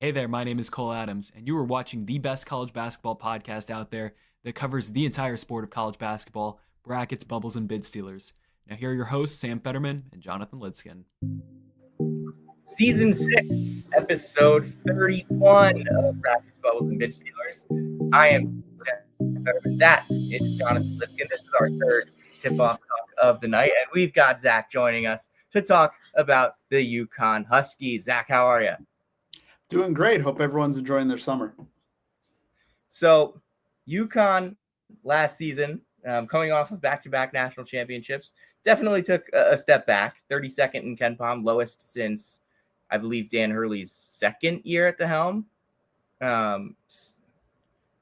Hey there, my name is Cole Adams, and you are watching the best college basketball podcast out there that covers the entire sport of college basketball, brackets, bubbles, and bid stealers. Now, here are your hosts, Sam Fetterman and Jonathan Lidskin. Season 6, episode 31 of Brackets, Bubbles, and Bid Stealers. I am Sam Fetterman. That is Jonathan Lidskin. This is our third tip-off talk of the night, and we've got Zach joining us to talk about the UConn Huskies. Zach, how are you? Doing great. Hope everyone's enjoying their summer. So, UConn last season, coming off of back-to-back national championships, definitely took a step back. 32nd in KenPom, lowest since, I believe, Dan Hurley's second year at the helm.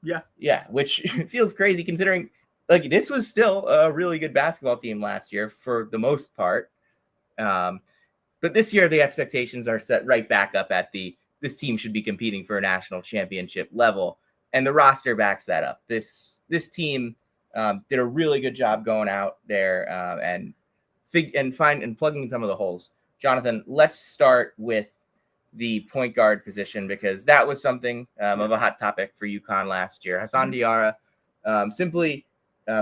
Yeah, which feels crazy considering like this was still a really good basketball team last year for the most part. But this year the expectations are set right back up at this team should be competing for a national championship level, and the roster backs that up. This team did a really good job going out there and plugging some of the holes. Jonathan, let's start with the point guard position because that was something of a hot topic for UConn last year. Hassan Diarra, simply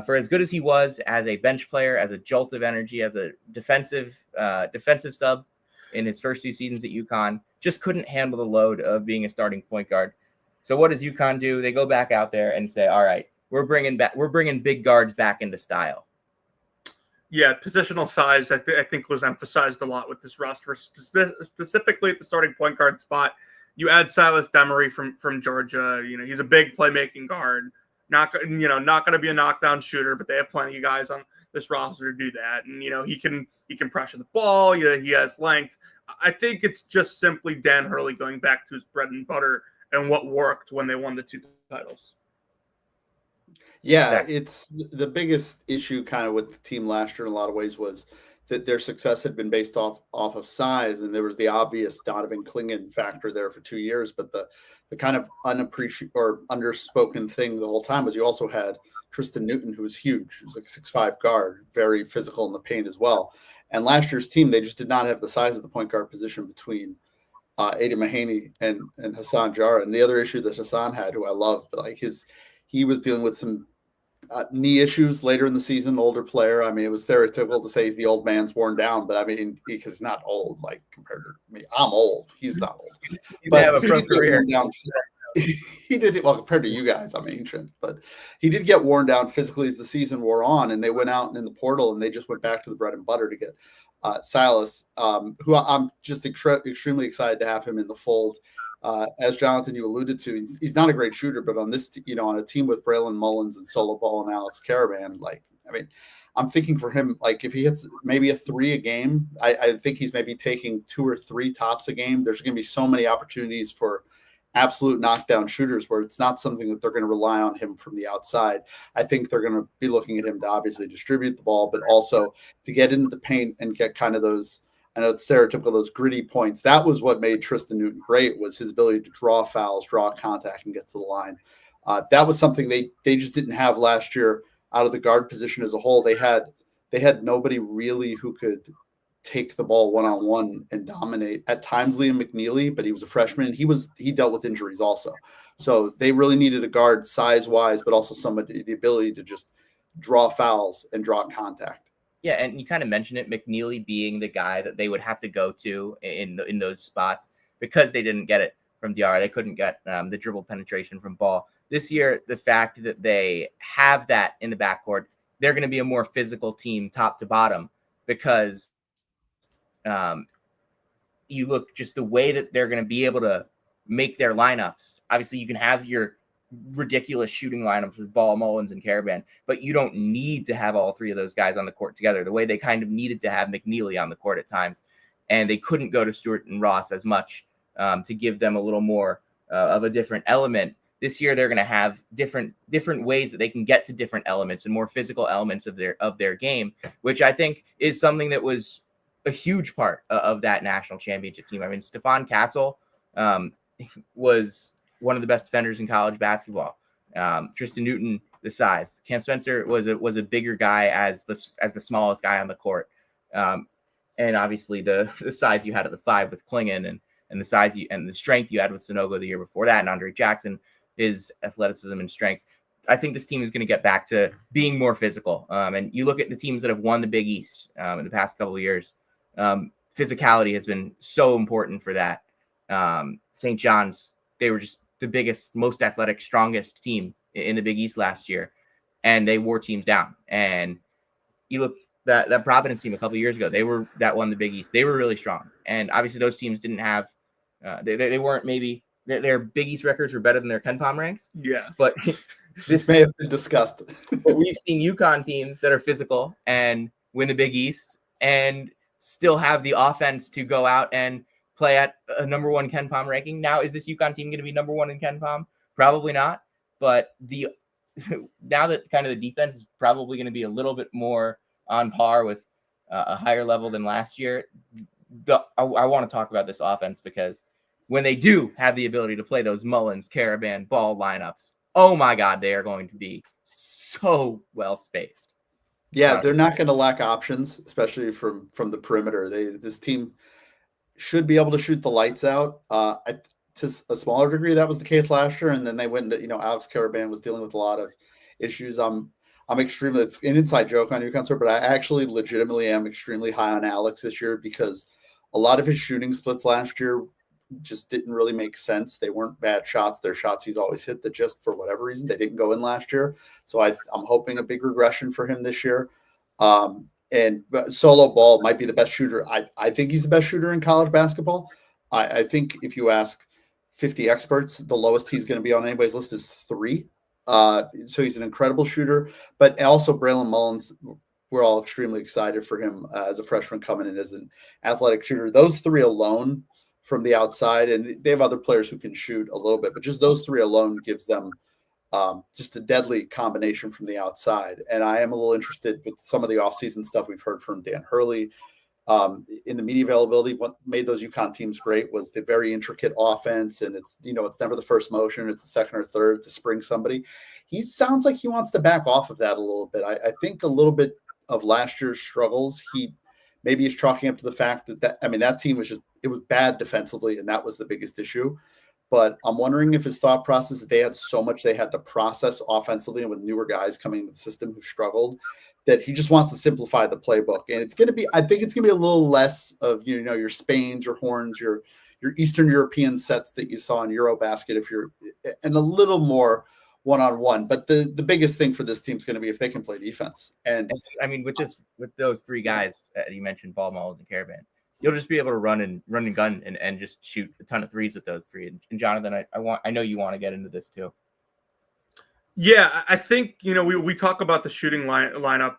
for as good as he was as a bench player, as a jolt of energy, as a defensive sub in his first two seasons at UConn, just couldn't handle the load of being a starting point guard. So what does UConn do? They go back out there and say, all right, we're bringing big guards back into style. Yeah, positional size, I think, was emphasized a lot with this roster, specifically at the starting point guard spot. You add Silas Demery from Georgia. You know, he's a big playmaking guard. Not going to be a knockdown shooter, but they have plenty of guys on this roster to do that. And he can pressure the ball. He has length. I think it's just simply Dan Hurley going back to his bread and butter and what worked when they won the two titles. Yeah, it's the biggest issue kind of with the team last year in a lot of ways was that their success had been based off of size, and there was the obvious Donovan Clingan factor there for 2 years. But the kind of unappreciated or underspoken thing the whole time was you also had Tristan Newton, who was huge. He was like a 6'5" guard, very physical in the paint as well. And last year's team, they just did not have the size of the point guard position between Aiden Mahaney and Hassan Diarra. And the other issue that Hassan had, who I love, like he was dealing with some knee issues later in the season, older player. I mean, it was stereotypical to say he's the old man's worn down, but I mean, because he's not old, like compared to me. I'm old. He's not old. But have a pro career. He did it well compared to you guys. I'm ancient, but he did get worn down physically as the season wore on, and they went out and in the portal and they just went back to the bread and butter to get Silas, who I'm just extremely excited to have him in the fold. As Jonathan, you alluded to, he's not a great shooter, but on this, on a team with Braylon Mullins and Solo Ball and Alex Caravan, I'm thinking for him, like if he hits maybe a 3 a game, I think he's maybe taking 2 or 3 tops a game. There's going to be so many opportunities for absolute knockdown shooters where it's not something that they're going to rely on him from the outside. I think they're going to be looking at him to obviously distribute the ball, but also to get into the paint and get kind of those, I know it's stereotypical, those gritty points. That was what made Tristan Newton great, was his ability to draw fouls, draw contact, and get to the line. That was something they just didn't have last year out of the guard position as a whole. They had nobody really who could take the ball one-on-one and dominate. At times Liam McNeely, but he was a freshman. He dealt with injuries also. So they really needed a guard size-wise, but also somebody, the ability to just draw fouls and draw contact. Yeah, and you kind of mentioned it, McNeely being the guy that they would have to go to in those spots because they didn't get it from Diarra. They couldn't get the dribble penetration from Ball. This year, the fact that they have that in the backcourt, they're going to be a more physical team top to bottom because you look just the way that they're going to be able to make their lineups. Obviously, you can have your ridiculous shooting lineups with Ball, Mullins, and Caravan, but you don't need to have all 3 of those guys on the court together the way they kind of needed to have McNeely on the court at times. And they couldn't go to Stewart and Ross as much to give them a little more of a different element. This year, they're going to have different ways that they can get to different elements and more physical elements of their game, which I think is something that was a huge part of that national championship team. I mean, Stephon Castle was one of the best defenders in college basketball. Tristan Newton, the size. Cam Spencer was a bigger guy as the smallest guy on the court. And obviously the size you had at the 5 with Clingan and the size and the strength you had with Sonogo the year before that, and Andre Jackson, his athleticism and strength, I think this team is going to get back to being more physical. And you look at the teams that have won the Big East in the past couple of years. Physicality has been so important for that. St. John's, they were just the biggest, most athletic, strongest team in the Big East last year, and they wore teams down. And you look that Providence team a couple of years ago, that won the Big East. They were really strong, and obviously those teams didn't have they weren't maybe their Big East records were better than their Ken Pom ranks. Yeah, but this may have been discussed. But we've seen UConn teams that are physical and win the Big East and still have the offense to go out and play at a number one Ken Pom ranking. Now, is this UConn team going to be number one in Ken Pom? Probably not. But now that kind of the defense is probably going to be a little bit more on par with a higher level than last year, I want to talk about this offense, because when they do have the ability to play those Mullins, Caravan, Ball lineups, oh my God, they are going to be so well spaced. Yeah, they're not going to lack options, especially from the perimeter. This team should be able to shoot the lights out. To a smaller degree, that was the case last year, and then they went into, Alex Caravan was dealing with a lot of issues. I'm extremely, it's an inside joke on UConn, but I actually legitimately am extremely high on Alex this year, because a lot of his shooting splits last year just didn't really make sense. They weren't bad shots. They're shots he's always hit that just for whatever reason they didn't go in last year. So I'm hoping a big regression for him this year. And Solo Ball might be the best shooter. I think he's the best shooter in college basketball. I think if you ask 50 experts, the lowest he's going to be on anybody's list is 3. So he's an incredible shooter, but also Braylon Mullins, we're all extremely excited for him as a freshman coming in as an athletic shooter. Those 3 alone from the outside, and they have other players who can shoot a little bit, but just those 3 alone gives them just a deadly combination from the outside. And I am a little interested with some of the offseason stuff we've heard from Dan Hurley in the media availability. What made those UConn teams great was the very intricate offense, and it's never the first motion, it's the second or third to spring somebody. He sounds like he wants to back off of that a little bit. I think a little bit of last year's struggles, he maybe is chalking up to the fact that team was it was bad defensively, and that was the biggest issue. But I'm wondering if his thought process, they had so much they had to process offensively, and with newer guys coming into the system who struggled, that he just wants to simplify the playbook. And it's going to be, I think it's going to be a little less of, your Spains, your Horns, your Eastern European sets that you saw in Eurobasket, and a little more one-on-one. But the biggest thing for this team is going to be if they can play defense. And I mean, with those 3 guys you mentioned, Ball, Mullins, and Caravan, you'll just be able to run and gun and just shoot a ton of threes with those 3. And Jonathan, I know you want to get into this too. Yeah, I think we talk about the shooting lineup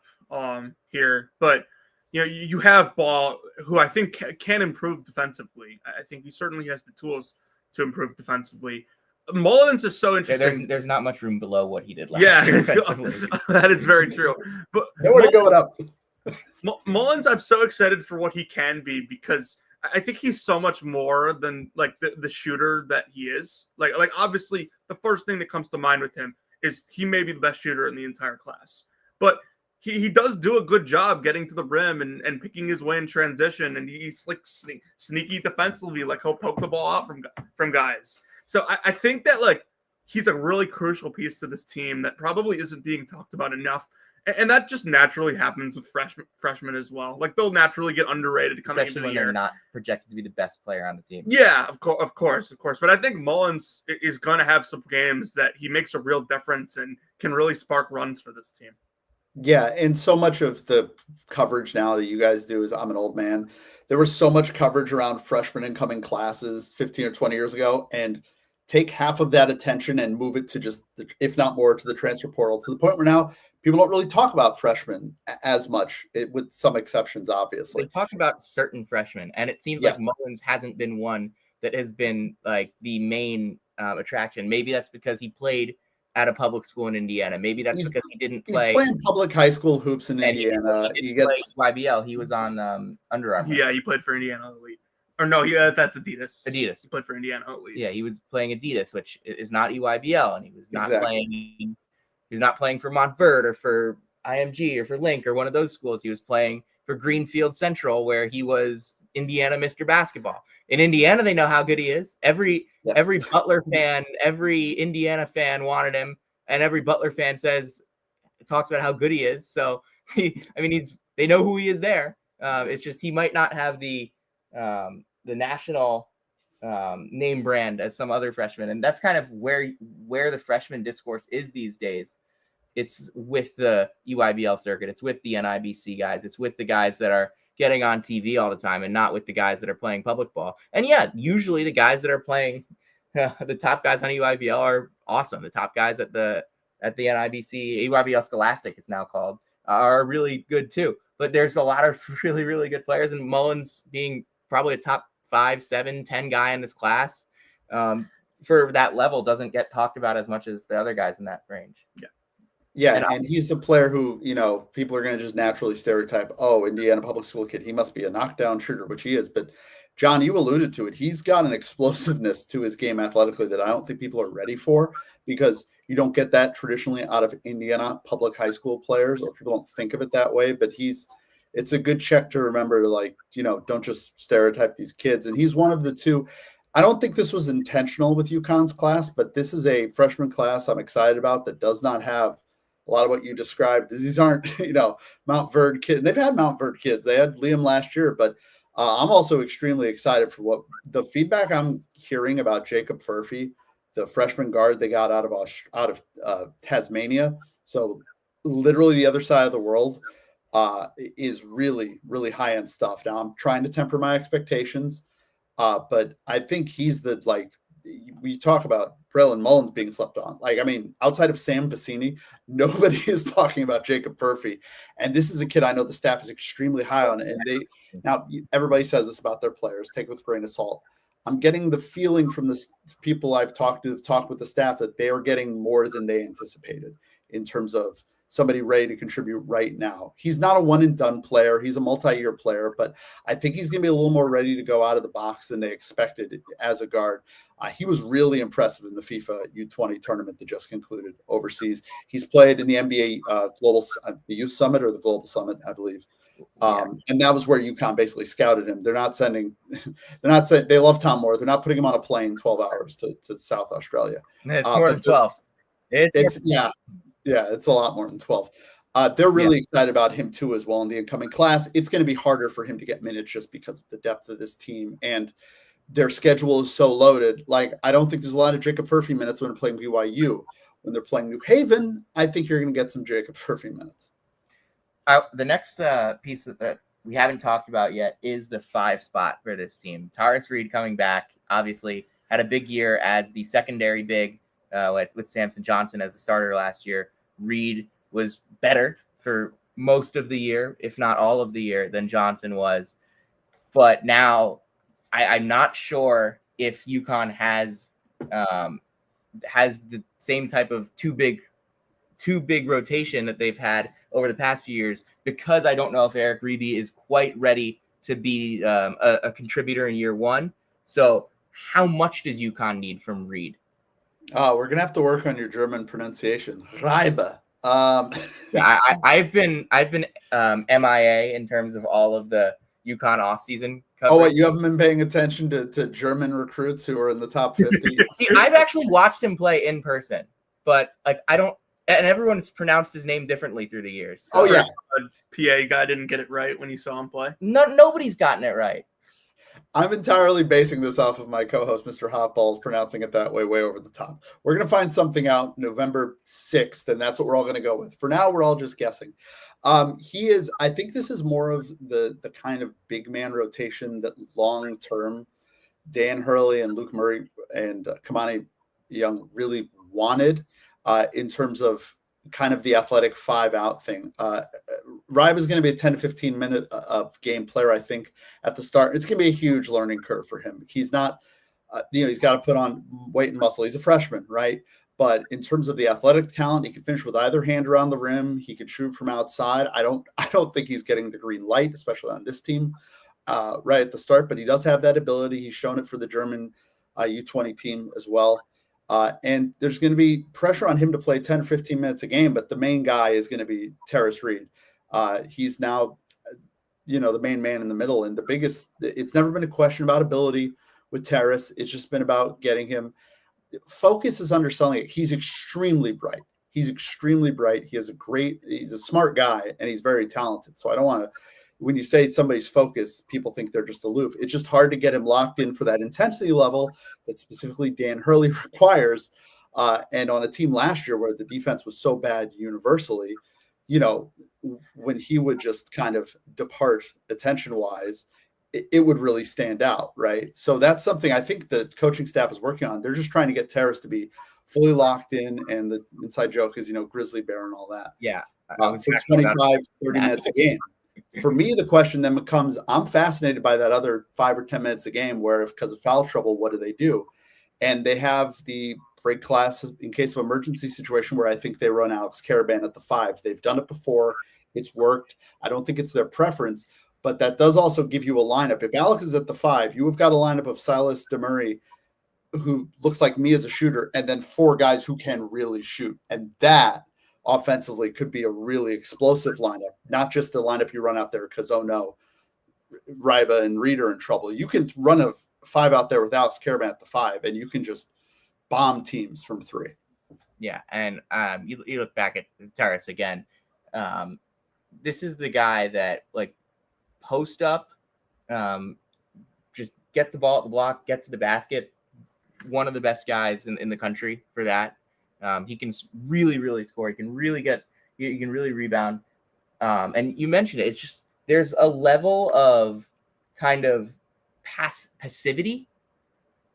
here, but you have Ball, who I think can improve defensively. I think he certainly has the tools to improve defensively. Mullins is so interesting. Yeah, there's not much room below what he did last year defensively. That is very true. But nowhere to go it up. Mullins, I'm so excited for what he can be, because I think he's so much more than like the shooter that he is. Like obviously the first thing that comes to mind with him is he may be the best shooter in the entire class, but he does do a good job getting to the rim and picking his way in transition, and he's like sneaky defensively, like he'll poke the ball out from guys. So I think that like he's a really crucial piece to this team that probably isn't being talked about enough. And that just naturally happens with freshmen as well. Like they'll naturally get underrated coming Especially into the when year. They're not projected to be the best player on the team. Yeah, of course. But I think Mullins is going to have some games that he makes a real difference and can really spark runs for this team. Yeah, and so much of the coverage now that you guys do is, I'm an old man. There was so much coverage around freshman incoming classes 15 or 20 years ago, and take half of that attention and move it to just, if not more, to the transfer portal, to the point where now people don't really talk about freshmen as much, with some exceptions, obviously. They talk about certain freshmen, and it seems like Mullins hasn't been one that has been like the main attraction. Maybe that's because he played at a public school in Indiana. Maybe that's because he didn't play. He's playing public high school hoops in Indiana. He gets YBL. He was on Under Armour. Yeah, he played for Indiana Elite. Or no, that's Adidas. Adidas. He played for Indiana Elite. Yeah, he was playing Adidas, which is not EYBL, and he was not playing. He's not playing for Montverde or for IMG or for Link or one of those schools. He was playing for Greenfield Central, where he was Indiana Mr. Basketball. In Indiana, they know how good he is. Every Butler fan, every Indiana fan wanted him, and every Butler fan talks about how good he is. So they know who he is there. It's just he might not have the national name brand as some other freshmen, and that's kind of where the freshman discourse is these days. It's with the EYBL circuit, it's with the NIBC guys, it's with the guys that are getting on TV all the time, and not with the guys that are playing public ball. And yeah, usually the guys that are playing, the top guys on EYBL are awesome. The top guys at the NIBC, EYBL Scholastic it's now called, are really good too. But there's a lot of really, really good players, and Mullins being probably a top 5, 7, 10 guy in this class for that level doesn't get talked about as much as the other guys in that range. Yeah, and he's a player who, people are going to just naturally stereotype, oh, Indiana public school kid, he must be a knockdown shooter, which he is. But John, you alluded to it. He's got an explosiveness to his game athletically that I don't think people are ready for, because you don't get that traditionally out of Indiana public high school players, or people don't think of it that way. But it's a good check to remember, don't just stereotype these kids. And he's one of the two. I don't think this was intentional with UConn's class, but this is a freshman class I'm excited about that does not have a lot of what you described. These aren't, Mount Verde kids. They've had Mount Verde kids. They had Liam last year, but I'm also extremely excited for what the feedback I'm hearing about Jacob Furphy, the freshman guard they got out of Tasmania. So literally the other side of the world is really, really high end stuff. Now I'm trying to temper my expectations, but I think he's we talk about Braylon Mullins being slept on. Outside of Sam Vicini, nobody is talking about Jacob Furphy. And this is a kid I know the staff is extremely high on. And everybody says this about their players, take it with a grain of salt. I'm getting the feeling from the people I've talked with the staff that they are getting more than they anticipated in terms of somebody ready to contribute right now. He's not a one and done player. He's a multi-year player, but I think he's going to be a little more ready to go out of the box than they expected as a guard. He was really impressive in the FIFA U20 tournament that just concluded overseas. He's played in the NBA the Youth Summit or the Global Summit, I believe. And that was where UConn basically scouted him. They love Tom Moore. They're not putting him on a plane 12 hours to South Australia. It's more than 12. It's a lot more than 12. They're really excited about him too as well in the incoming class. It's going to be harder for him to get minutes just because of the depth of this team, and their schedule is so loaded. I don't think there's a lot of Jacob Furphy minutes when they're playing BYU. When they're playing New Haven, I think you're going to get some Jacob Furphy minutes. The next piece that we haven't talked about yet is the 5 spot for this team. Taurus Reed coming back, obviously had a big year as the secondary big with Samson Johnson as the starter last year. Reed was better for most of the year, if not all of the year, than Johnson was. But now I'm not sure if UConn has the same type of too big rotation that they've had over the past few years, because I don't know if Eric Reeby is quite ready to be a contributor in year one. So how much does UConn need from Reed? We're going to have to work on your German pronunciation. Reibe. I've been MIA in terms of all of the UConn offseason coverage. Oh, wait, you haven't been paying attention to German recruits who are in the top 50? See, I've actually watched him play in person, but I don't, and everyone's pronounced his name differently through the years. So. Oh, yeah. PA guy didn't get it right when you saw him play? Nobody's gotten it right. I'm entirely basing this off of my co-host, Mr. Hotballs, pronouncing it that way over the top. We're going to find something out November 6th, and that's what we're all going to go with. For now, we're all just guessing. I think this is more of the kind of big man rotation that long-term Dan Hurley and Luke Murray and Kamani Young really wanted in terms of kind of the athletic 5-out thing. Rive is going to be a 10 to 15 minute of game player, I think, at the start. It's going to be a huge learning curve for him. He's not, he's got to put on weight and muscle. He's a freshman, right? But in terms of the athletic talent, he can finish with either hand around the rim. He can shoot from outside. I don't think he's getting the green light, especially on this team right at the start, but he does have that ability. He's shown it for the German U20 team as well. And there's going to be pressure on him to play 10 or 15 minutes a game, but the main guy is going to be Taurus Reed. He's now the main man in the middle. And it's never been a question about ability with Terrace. It's just been about getting him. Focus is underselling it. He's extremely bright. He's a smart guy, and he's very talented. So I don't want to, when you say somebody's focus, people think they're just aloof. It's just hard to get him locked in for that intensity level that specifically Dan Hurley requires. And on a team last year where the defense was so bad universally, when he would just kind of depart attention-wise, it would really stand out, right? So that's something I think the coaching staff is working on. They're just trying to get Terrace to be fully locked in, and the inside joke is, grizzly bear and all that. Yeah. For 25, 30 minutes a game. For me, the question then becomes, I'm fascinated by that other 5 or 10 minutes a game where, because of foul trouble, what do? And they have the break class in case of emergency situation where I think they run Alex Caravan at the 5. They've done it before. It's worked. I don't think it's their preference, but that does also give you a lineup. If Alex is at the 5, you have got a lineup of Silas DeMurray, who looks like me as a shooter, and then 4 guys who can really shoot. And that offensively could be a really explosive lineup, not just the lineup you run out there because, oh no, Ryba and Reed are in trouble. You can run a 5 out there with Alex Caravan at the 5, and you can just bomb teams from 3. Yeah, and you look back at Terrace again. This is the guy that, like, post up, just get the ball at the block, get to the basket. One of the best guys in the country for that. He can really, really score. He can really rebound. And you mentioned it. It's just, there's a level of kind of passivity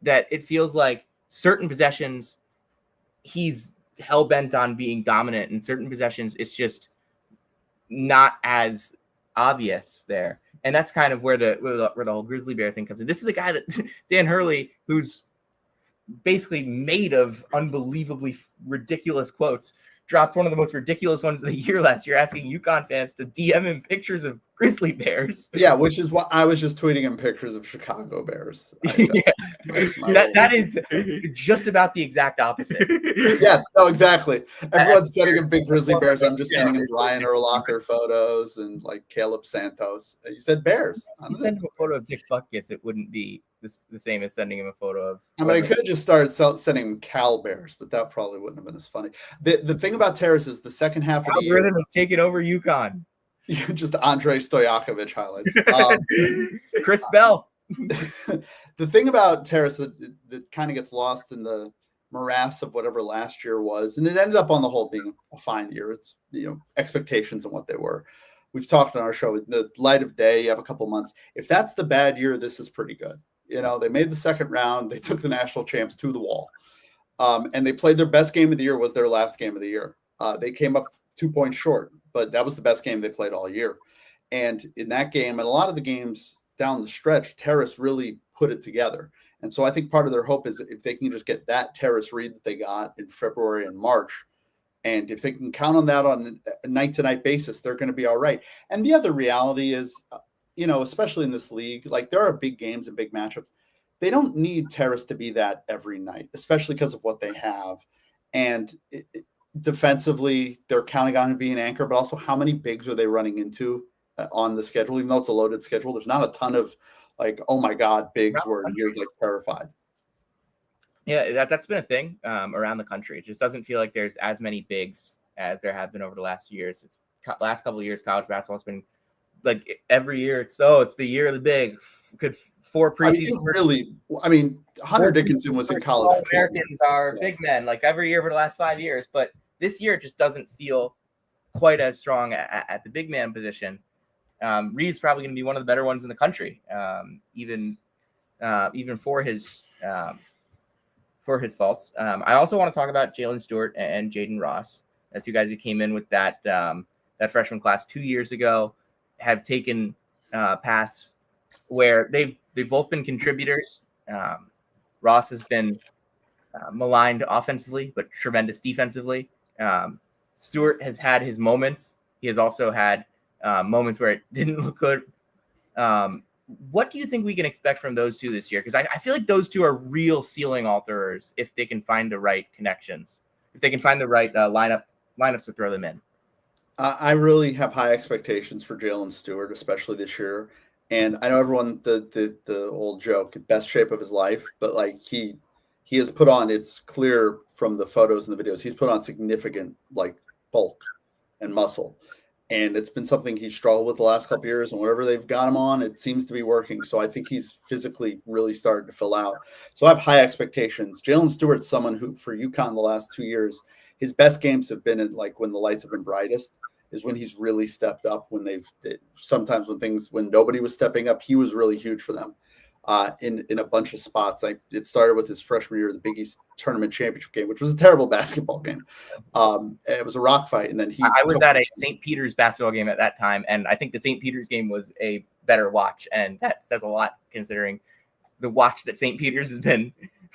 that it feels like certain possessions he's hell-bent on being dominant, and certain possessions it's just not as obvious there. And that's kind of where the whole grizzly bear thing comes in. This is a guy that Dan Hurley, who's basically made of unbelievably ridiculous quotes, dropped one of the most ridiculous ones of the year last year, asking UConn fans to DM him pictures of grizzly bears. Yeah, which is what I was just tweeting him pictures of Chicago Bears. That is just about the exact opposite. Yes, no, exactly. Everyone's sending him big grizzly bears. I'm just sending him Ryan Urlacher photos and like Caleb Santos. You said bears. You send him a photo of Dick Butkus, it wouldn't be the same as sending him a photo of. I mean, I could just start sending him Cal Bears, but that probably wouldn't have been as funny. The thing about Terrace is the second half of the year. Algorithm has taken over UConn. Just Andrei Stojakovic highlights. Chris Bell. The thing about Terrace that kind of gets lost in the morass of whatever last year was, and it ended up on the whole being a fine year. It's expectations and what they were. We've talked on our show, in the light of day, you have a couple months. If that's the bad year, this is pretty good. They made the second round. They took the national champs to the wall. And they played their best game of the year was their last game of the year. They came up 2 points short, but that was the best game they played all year. And in that game, and a lot of the games down the stretch, Terrace really put it together. And so I think part of their hope is if they can just get that Terrace Reed that they got in February and March, and if they can count on that on a night-to-night basis, they're going to be all right. And the other reality is, especially in this league, like there are big games and big matchups. They don't need Terrace to be that every night, especially because of what they have. And defensively, they're counting on him being an anchor, but also how many bigs are they running into on the schedule? Even though it's a loaded schedule, there's not a ton of like, oh my God, bigs where you're like terrified. Yeah, that's been a thing around the country. It just doesn't feel like there's as many bigs as there have been over the last few years. Last couple of years, college basketball has been like every year. It's the year of the big. Could 4 preseason? Hunter Dickinson was in college. All Americans are big men like every year for the last 5 years, but this year it just doesn't feel quite as strong at the big man position. Reed's probably going to be one of the better ones in the country, even for his faults. I also want to talk about Jalen Stewart and Jaden Ross, the 2 guys who came in with that freshman class 2 years ago, have taken paths where they've both been contributors. Ross has been maligned offensively, but tremendous defensively. Stewart has had his moments. He has also had moments where it didn't look good. What do you think we can expect from those 2 this year? Because I feel like those 2 are real ceiling alterers if they can find the right connections, if they can find the right lineups to throw them in. I really have high expectations for Jalen Stewart, especially this year. And I know everyone the old joke, best shape of his life, but like he has put on. It's clear from the photos and the videos he's put on significant like bulk and muscle, and it's been something he struggled with the last couple of years. And whatever they've got him on, it seems to be working. So I think he's physically really started to fill out. So I have high expectations. Jalen Stewart's someone who, for UConn, the last 2 years, his best games have been in like when the lights have been brightest. Is when he's really stepped up. Sometimes when nobody was stepping up, he was really huge for them in a bunch of spots. It started with his freshman year, the Big East tournament championship game, which was a terrible basketball game. It was a rock fight, and then I was at a St. Peter's basketball game at that time, and I think the St. Peter's game was a better watch, and that says a lot considering the watch that St. Peter's has been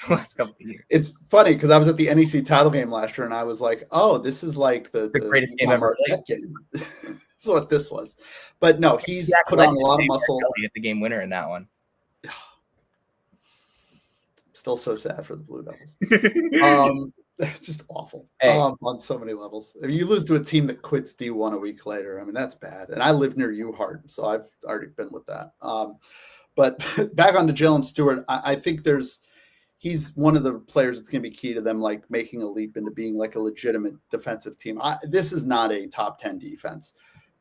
the last couple of years. It's funny because I was at the NEC title game last year, and I was like, "Oh, this is like the greatest game ever played." Game." That's what this was. But no, he's put on a lot of muscle. Get the game winner in that one. Still so sad for the Blue Devils. It's just awful on so many levels. If you lose to a team that quits D1 a week later, I mean, that's bad. And I live near UConn, so I've already been with that. But back on to Jalen Stewart, I think he's one of the players that's going to be key to them, like making a leap into being like a legitimate defensive team. This is not a top 10 defense,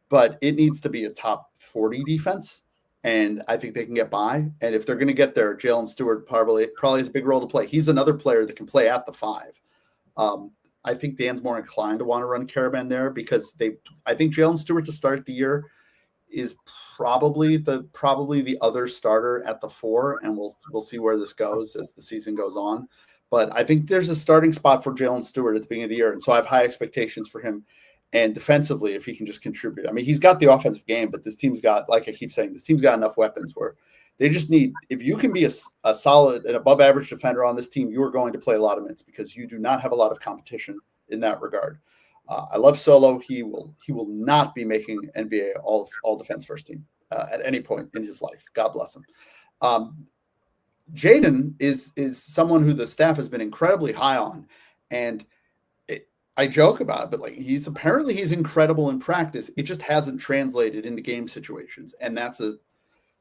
but it needs to be a top 40 defense. And I think they can get by. And if they're going to get there, Jalen Stewart probably has a big role to play. He's another player that can play at the 5. I think Dan's more inclined to want to run Caravan there because I think Jalen Stewart to start the year is probably the other starter at the 4, and we'll see where this goes as the season goes on. But I think there's a starting spot for Jalen Stewart at the beginning of the year, and so I have high expectations for him. And defensively, if he can just contribute, I mean, he's got the offensive game, but this team's got, like I keep saying, this team's got enough weapons where they just need, if you can be a solid and above average defender on this team, you are going to play a lot of minutes because you do not have a lot of competition in that regard. I love Solo. He will not be making NBA all defense first team at any point in his life. God bless him. Jaden is someone who the staff has been incredibly high on, and I joke about it, but like he's incredible in practice. It just hasn't translated into game situations, and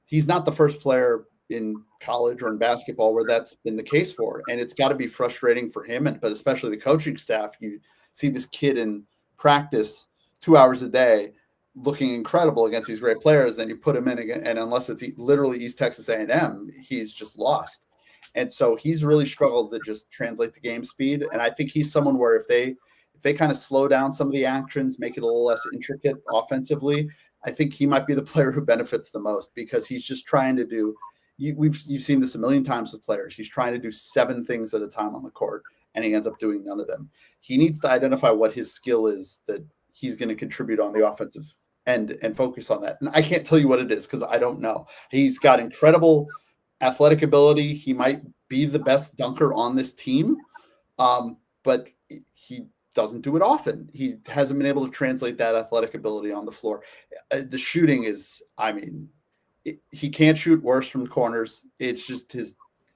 he's not the first player in college or in basketball where that's been the case for, and it's got to be frustrating for him, but especially the coaching staff. You see this kid in practice 2 hours a day looking incredible against these great players, then you put him in again, and unless it's literally East Texas A&M, he's just lost. And so he's really struggled to just translate the game speed, and I think he's someone where if they kind of slow down some of the actions, make it a little less intricate offensively, I think he might be the player who benefits the most because he's just trying to do you've seen this a million times with players. He's trying to do 7 things at a time on the court, and he ends up doing none of them. He needs to identify what his skill is that he's going to contribute on the offensive end and focus on that. And I can't tell you what it is because I don't know. He's got incredible athletic ability. He might be the best dunker on this team, but he doesn't do it often. He hasn't been able to translate that athletic ability on the floor. The shooting is, he can't shoot worse from corners. It's just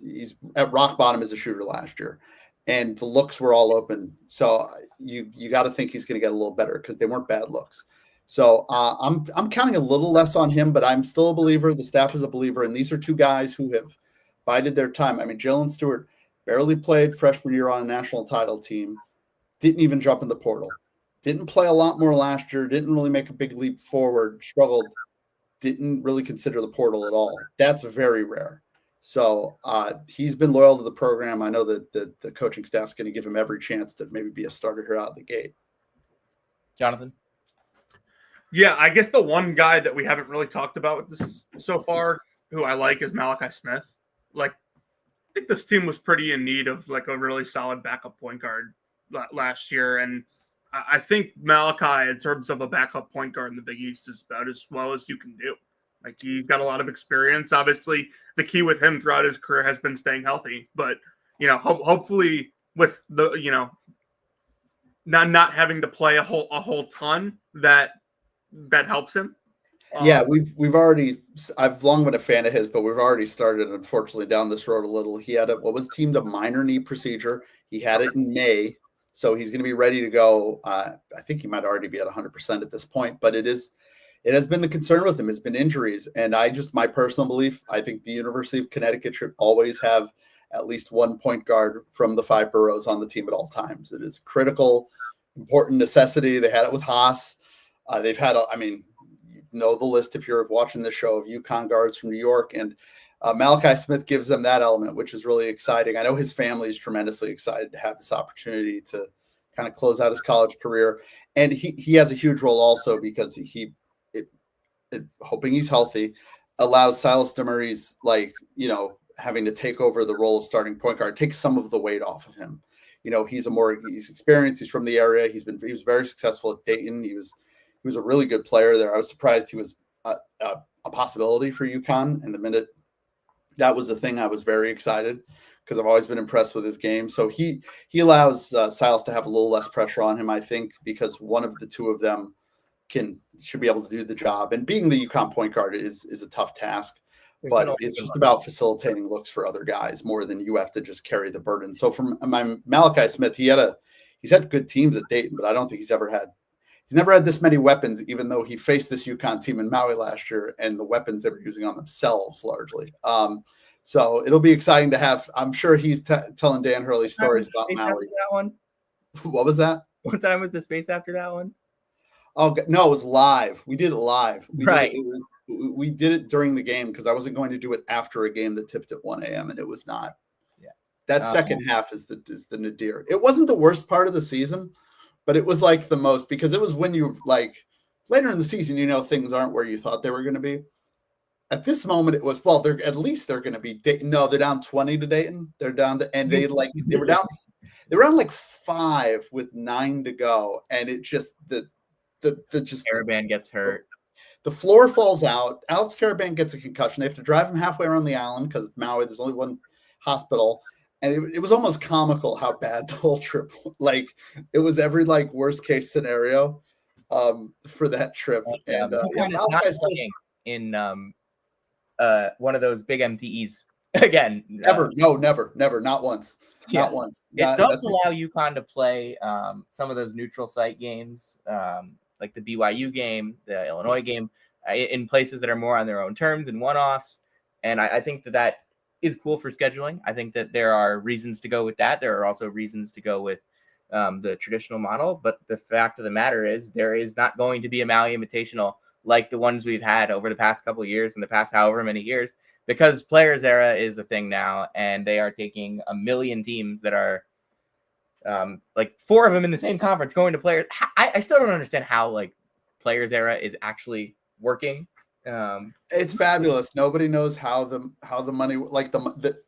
he's at rock bottom as a shooter last year, and the looks were all open. So you got to think he's going to get a little better because they weren't bad looks. So I'm counting a little less on him, but I'm still a believer. The staff is a believer, and these are 2 guys who have bided their time. I mean, Jalen Stewart barely played freshman year on a national title team. Didn't even jump in the portal. Didn't play a lot more last year. Didn't really make a big leap forward. Struggled. Didn't really consider the portal at all. That's very rare. So he's been loyal to the program. I know that the coaching staff's going to give him every chance to maybe be a starter here out of the gate. Jonathan? Yeah, I guess the one guy that we haven't really talked about with this so far, who I like, is Malachi Smith. Like, I think this team was pretty in need of like a really solid backup point guard last year, and I think Malachi, in terms of a backup point guard in the Big East, is about as well as you can do. Like, he's got a lot of experience. Obviously, the key with him throughout his career has been staying healthy, but hopefully with the not having to play a whole ton, that helps him. Yeah, we've already. I've long been a fan of his, but we've already started, unfortunately, down this road a little. He had what was deemed a minor knee procedure. He had it in May. So he's going to be ready to go. I think he might already be at 100% at this point, but it has been the concern with him has been injuries. And my personal belief, I think the University of Connecticut should always have at least one point guard from the 5 boroughs on the team at all times. It is a critical, important necessity. They had it with Haas. They've had, you know the list if you're watching the show of UConn guards from New York, and Malachi Smith gives them that element, which is really exciting. I know his family is tremendously excited to have this opportunity to kind of close out his college career. And he has a huge role also because hoping he's healthy, allows Silas Demurray's having to take over the role of starting point guard, takes some of the weight off of him. He's experienced. He's from the area. He was very successful at Dayton. He was a really good player there. I was surprised he was a possibility for UConn. And the minute that was the thing, I was very excited because I've always been impressed with his game. So he allows Silas to have a little less pressure on him, I think, because one of the two of them should be able to do the job. And being the UConn point guard is a tough task, but it's just about facilitating looks for other guys more than you have to just carry the burden. So from my Malachi Smith, he's had good teams at Dayton, but I don't think he's never had this many weapons, even though he faced this UConn team in Maui last year and the weapons they were using on themselves largely. So it'll be exciting to have. I'm sure he's telling Dan Hurley stories about Maui. That one? What was that? What time was the space after that one? Oh no, it was live. We did it live. We did it during the game because I wasn't going to do it after a game that tipped at 1 a.m. and it was not. Yeah, that second half is the nadir. It wasn't the worst part of the season, but it was like the most, because it was when you later in the season, things aren't where you thought they were going to be. At this moment, it was, they're going to be, no, they're down 20 to Dayton. They're down to, and they were down 5 with 9 to go. And it just, Caravan gets hurt. The floor falls out. Alex Caravan gets a concussion. They have to drive him halfway around the island because Maui, there's only one hospital. And it was almost comical how bad the whole trip, it was every worst case scenario for that trip. Yeah, and not playing in one of those big MTEs again. Never, not once. Yeah. Not once. It does allow UConn to play some of those neutral site games, like the BYU game, the Illinois game, in places that are more on their own terms and one-offs. And I think that is cool for scheduling. I think that there are reasons to go with that. There are also reasons to go with the traditional model. But the fact of the matter is there is not going to be a Maui Invitational like the ones we've had over the past couple of years and the past however many years, because Players Era is a thing now, and they are taking a million teams that are 4 of them in the same conference going to Players. I still don't understand how Players Era is actually working. It's fabulous. Nobody knows how the money,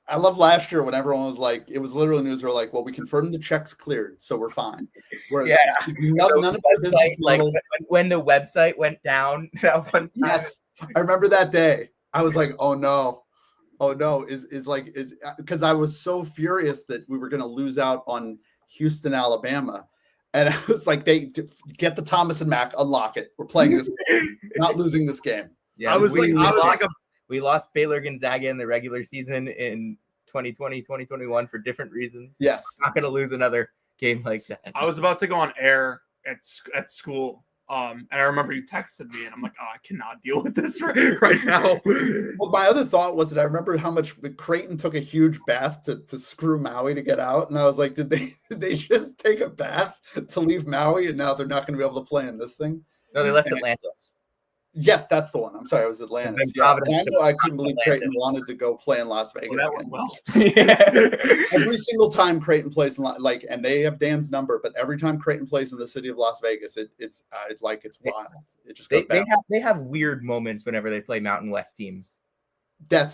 I love last year when everyone was it was literally news. We're well, we confirmed the checks cleared, so we're fine. Whereas none of the business model, when the website went down that one time. Yes, I remember that day. I was oh no, is because I was so furious that we were going to lose out on Houston, Alabama. And I was they get the Thomas and Mack, unlock it. We're playing this, not losing this game. Yeah, we lost Baylor Gonzaga in the regular season in 2020, 2021 for different reasons. Yes. We're not going to lose another game like that. I was about to go on air at school. And I remember you texted me, and I'm I cannot deal with this right now. Well, my other thought was that I remember how much Creighton took a huge bath to screw Maui to get out. And I was did they just take a bath to leave Maui, and now they're not going to be able to play in this thing? No, they left Atlantis. Yes, that's the one. I'm sorry, it was Atlantis. Yeah, I couldn't believe Creighton wanted to go play in Las Vegas again. Well. Every single time Creighton plays in and they have Dan's number, but every time Creighton plays in the city of Las Vegas, it's wild. It just goes back. They have weird moments whenever they play Mountain West teams. Don't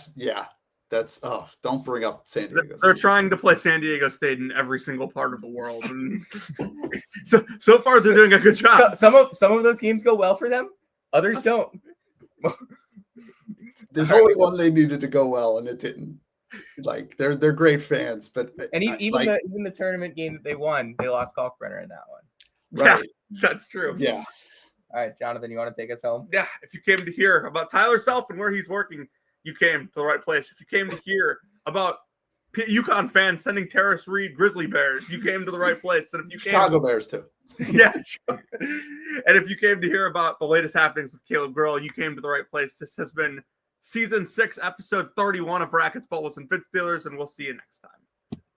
bring up San Diego. They're trying to play San Diego State in every single part of the world, and so far they're doing a good job. Some of those games go well for them. Others don't. There's only one they needed to go well, and it didn't. They're great fans, but even the tournament game that they won, they lost Kalkbrenner in that one. Right, yeah, that's true. Yeah. All right, Jonathan, you want to take us home? Yeah. If you came to hear about Tyler Self and where he's working, you came to the right place. If you came to hear about UConn fans sending Terrace Reed Grizzly Bears. You came to the right place. And if you Chicago Bears too. Yeah. And if you came to hear about the latest happenings with Caleb Grill, you came to the right place. This has been season 6, episode 31 of Brackets, Bubbles, and Bid Stealers, and we'll see you next time.